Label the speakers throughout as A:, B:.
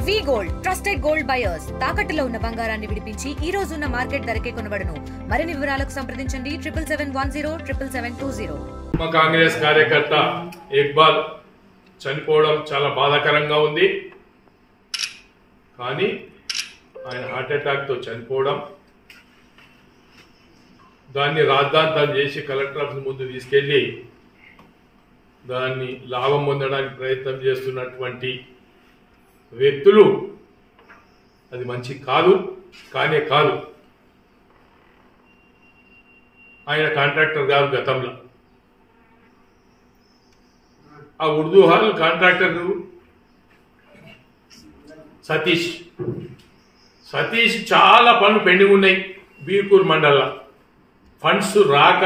A: వి gold trusted gold buyers తాకట్టులో ఉన్న బంగారాన్ని విడిపించి ఈ రోజు ఉన్న మార్కెట్ ధరకే కొనబడును. మరిన్ని వివరాలకు సంప్రదించండి 7771077720.
B: కాంగ్రెస్ కార్యకర్త ఇక్బాల్ చనిపోవడం చాలా బాధాకరంగా ఉంది. కానీ ఆయన హార్ట్ అటాక్ తో చనిపోవడం, దాన్ని రాద్ధాంతం చేసి కలెక్టర్ ఆఫీస్ ముందు తీసుకెళ్లి దాన్ని లాభం పొందడానికి ప్రయత్నం చేస్తున్నటువంటి వ్యక్తులు, అది మంచి కాదు. కానే కాదు. ఆయన కాంట్రాక్టర్ గారు గతంలో ఆ ఉర్దూ హాల్ కాంట్రాక్టర్ సతీష్ చాలా పనులు పెండింగ్ ఉన్నాయి. బీర్పూర్ మండలంలో ఫండ్స్ రాక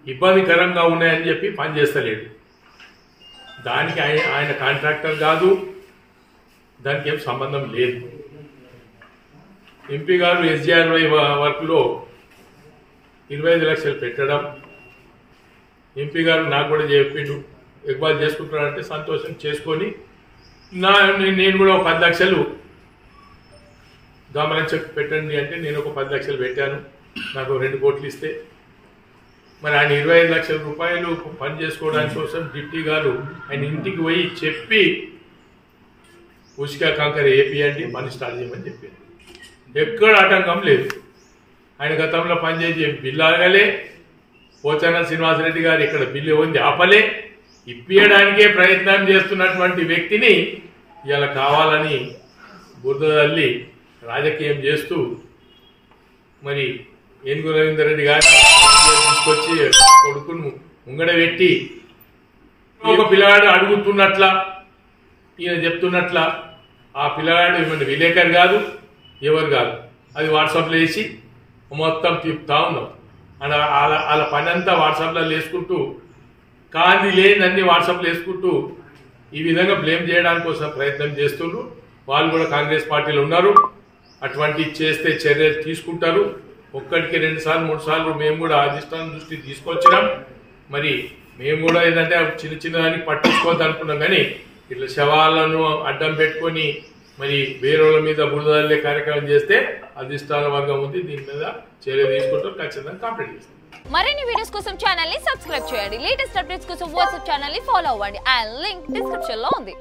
B: ఇబ్బందికరంగా ఉన్నాయని చెప్పి పని చేస్తలేడు. దానికి ఆయన కాంట్రాక్టర్ కాదు, దానికి ఏం సంబంధం లేదు. ఎంపీ గారు SGRY వర్క్లో 25 లక్షలు పెట్టడం, ఎంపీ గారు నాకు కూడా చెప్పిండు ఇక్బాల్ చేసుకుంటున్నాడంటే సంతోషం చేసుకొని నేను కూడా ఒక 10 లక్షలు గమనం చెప్పి పెట్టండి అంటే నేను ఒక 10 లక్షలు పెట్టాను. నాకు 2 కోట్లు ఇస్తే మరి ఆయన 25 లక్షల రూపాయలు పని చేసుకోవడానికి కోసం డిప్టీ గారు ఆయన ఇంటికి పోయి చెప్పి ఉచిక కాంకర ఏపీయండి, పని స్టార్ట్ చేయమని చెప్పింది. ఎక్కడ ఆటంకం లేదు. ఆయన గతంలో పనిచేసి బిల్లు ఆగలే. పోచారం శ్రీనివాసరెడ్డి గారు ఇక్కడ బిల్లు ఉంది ఆపలే. ఇప్పించడానికే ప్రయత్నం చేస్తున్నటువంటి వ్యక్తిని ఇలా కావాలని బురదల్లి రాజకీయం చేస్తూ మరి ఏనుగు రవీందర్ రెడ్డి గారు తీసుకొచ్చి కొడుకును ముంగడ పెట్టి ఒక పిల్లగాడు అడుగుతున్నట్ల ఈయన చెప్తున్నట్ల ఆ పిల్లగాడు ఏమన్నా విలేకరు కాదు, ఎవరు కాదు. అది వాట్సాప్లో వేసి మొత్తం తిప్పుతా ఉన్నాం. వాళ్ళ పని అంతా వాట్సాప్లో వేసుకుంటూ కాంతి లేని వాట్సాప్లో వేసుకుంటూ ఈ విధంగా బ్లేమ్ చేయడానికి కోసం ప్రయత్నం చేస్తున్నారు. వాళ్ళు కూడా కాంగ్రెస్ పార్టీలో ఉన్నారు. అటువంటి చేస్తే చర్యలు తీసుకుంటారు. 1కి 2 సార్లు 3 సార్లు మేము కూడా అధిష్టానం దృష్టికి తీసుకొచ్చినాం. మరి మేము కూడా ఏంటంటే చిన్న చిన్నదానికి పట్టించుకోవద్దు అనుకున్నాం. కానీ ఇట్లా శవాలను అడ్డం పెట్టుకొని మరి వేరేల మీద బురదల్లే కార్యక్రమం చేస్తే అధిష్టాన వర్గం ఉంది, దీని మీద చర్య తీసుకుంటాం, ఖచ్చితంగా కంప్లీట్ చేస్తాం.
C: మరిన్ని వీడియోస్ కోసం ఛానల్ ని సబ్స్క్రైబ్ చేయండి. లేటెస్ట్ అప్డేట్స్ కోసం వాట్సాప్ ఛానల్ ని ఫాలో అవ్వండి. అండ్ లింక్ డిస్క్రిప్షన్ లో ఉంది.